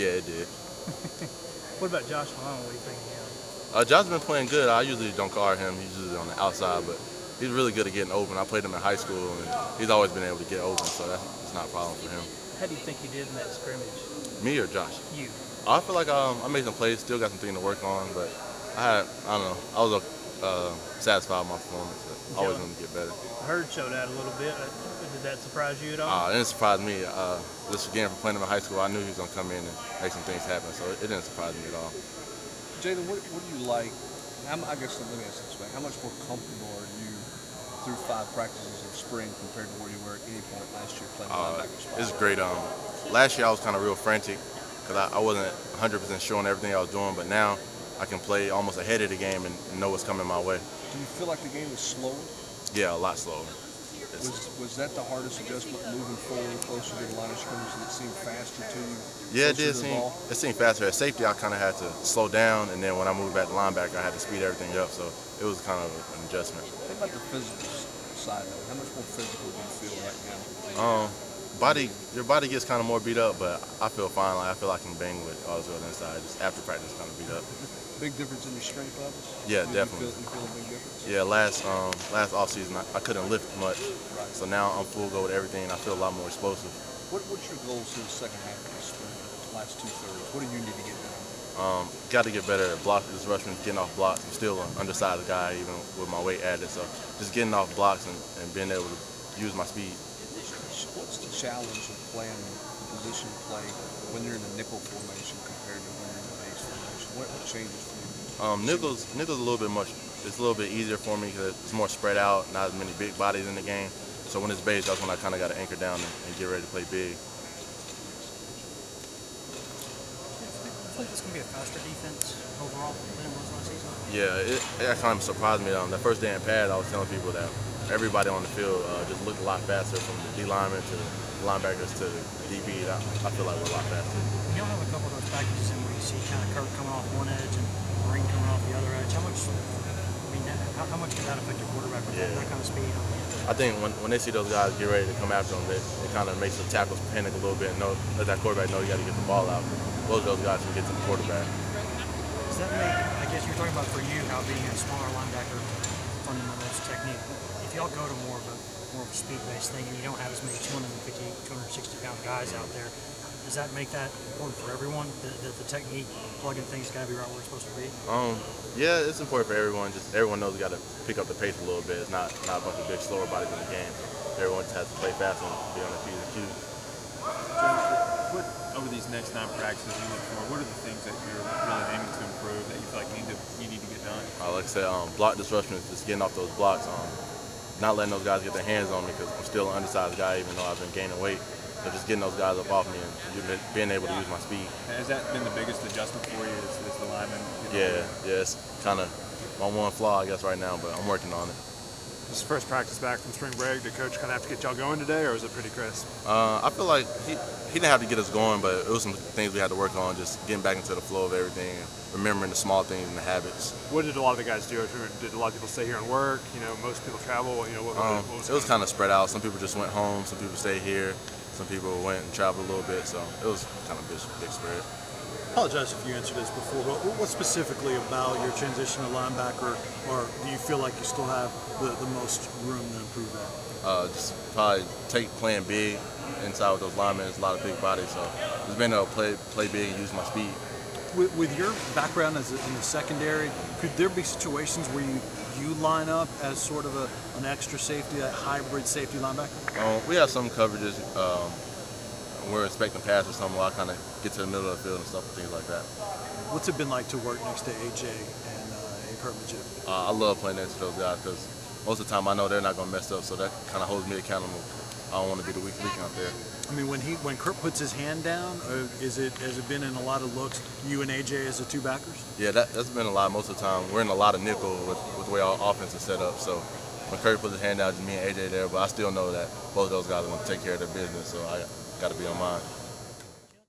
Yeah, it did. What about Josh Malone? What do you think of him? Josh's been playing good. I usually don't guard him. He's usually on the outside, but he's really good at getting open. I played him in high school, and he's always been able to get open, so that's not a problem for him. How do you think he did in that scrimmage? Me or Josh? You. I feel like I made some plays, still got some things to work on, but I don't know. I was satisfied with my performance. I always want to get better. Hurd showed out a little bit. Did that surprise you at all? It didn't surprise me. Just again, from playing him in high school, I knew he was going to come in and make some things happen, so it didn't surprise me at all. Jalen, what do you like? I guess let me ask this way. How much more comfortable are you through 5 practices in spring compared to where you were at any point last year playing linebacker spot? It's great. Last year I was kind of real frantic because I wasn't 100% sure on everything I was doing, but now I can play almost ahead of the game and know what's coming my way. Do you feel like the game is slower? Yeah, a lot slower. Was that the hardest adjustment moving forward closer to the line of scrimmage? Did it seem faster to you? Yeah, it did seem faster. At safety, I kind of had to slow down, and then when I moved back to linebacker, I had to speed everything up, so it was kind of an adjustment. What about the physical side of it? How much more physical do you feel right now? Your body gets kind of more beat up, but I feel fine. Like, I feel like I can bang with all this other inside. Just after practice, kind of beat up. Big difference in your strength levels? Yeah, definitely. You feel a big difference? Yeah, last off season I couldn't lift much, Right. so now I'm full go with everything, and I feel a lot more explosive. What's your goals for the second half of the spring? Last 2/3. What do you need to get done? Got to get better at block disruption, getting off blocks. I'm still an undersized guy, even with my weight added. So just getting off blocks and being able to use my speed. What's the challenge of playing the position you play when you're in a nickel formation compared to when you're in the base formation? What changes for you? Nickel's a little bit much. It's a little bit easier for me because it's more spread out, not as many big bodies in the game. So when it's base, that's when I kind of got to anchor down and get ready to play big. I think this is going to be a faster defense overall than it was last season. Yeah, it kind of surprised me. That first day in pad, I was telling people that everybody on the field just looked a lot faster, from the D linemen to the linebackers to the DB. I feel like we're a lot faster. You don't have a couple of those packages in where you see kind of Kirk coming off one edge and Green coming off the other edge. How much can that affect your quarterback with that kind of speed? I think when they see those guys get ready to come after them, it kind of makes the tackles panic a little bit and let that quarterback know you got to get the ball out. Both of those guys can get to the quarterback. Does that make, I guess you're talking about for you, how being a smaller linebacker, fundamentalist technique, if y'all go to more of a speed-based thing and you don't have as many 250, 260-pound guys out there, does that make that important for everyone, that the technique, plugging things got to be right where it's supposed to be? Yeah, it's important for everyone. Just everyone knows you got to pick up the pace a little bit. It's not a bunch of big, slower bodies in the game. Everyone just has to play fast and be on their P's and Q's. What over these next 9 practices you look for? What are the things that you're really aiming to improve that you feel like you need to get done? Like I said, block disruption is just getting off those blocks. Not letting those guys get their hands on me because I'm still an undersized guy, even though I've been gaining weight. So just getting those guys up off me and being able to use my speed. Has that been the biggest adjustment for you? Is the lineman? Yeah, it's kind of my one flaw, I guess, right now, but I'm working on it. This is first practice back from spring break. Did coach kind of have to get y'all going today, or was it pretty crisp? I feel like he didn't have to get us going, but it was some things we had to work on, just getting back into the flow of everything and remembering the small things and the habits. What did a lot of the guys do? Did a lot of people stay here and work? Most people travel. What was it was kind of spread out. Some people just went home. Some people stayed here. Some people went and traveled a little bit. So it was kind of a big spread. I apologize if you answered this before, but what specifically about your transition to linebacker, or do you feel like you still have the most room to improve that? Just probably playing big inside with those linemen. There's a lot of big bodies, so just being able to play big and use my speed. With your background in the secondary, could there be situations where you line up as sort of an extra safety, a hybrid safety linebacker? We have some coverages. We're expecting pass or something, where I kind of get to the middle of the field and stuff and things like that. What's it been like to work next to AJ and Kurt Magid? I love playing next to those guys because most of the time I know they're not going to mess up, so that kind of holds me accountable. I don't want to be the weak link out there. I mean, when Kurt puts his hand down, has it been in a lot of looks, you and AJ as the two backers? Yeah, that's been a lot. Most of the time, we're in a lot of nickel with the way our offense is set up. So when Kurt puts his hand down, just me and AJ there, but I still know that both of those guys are going to take care of their business, so I got to be on mine.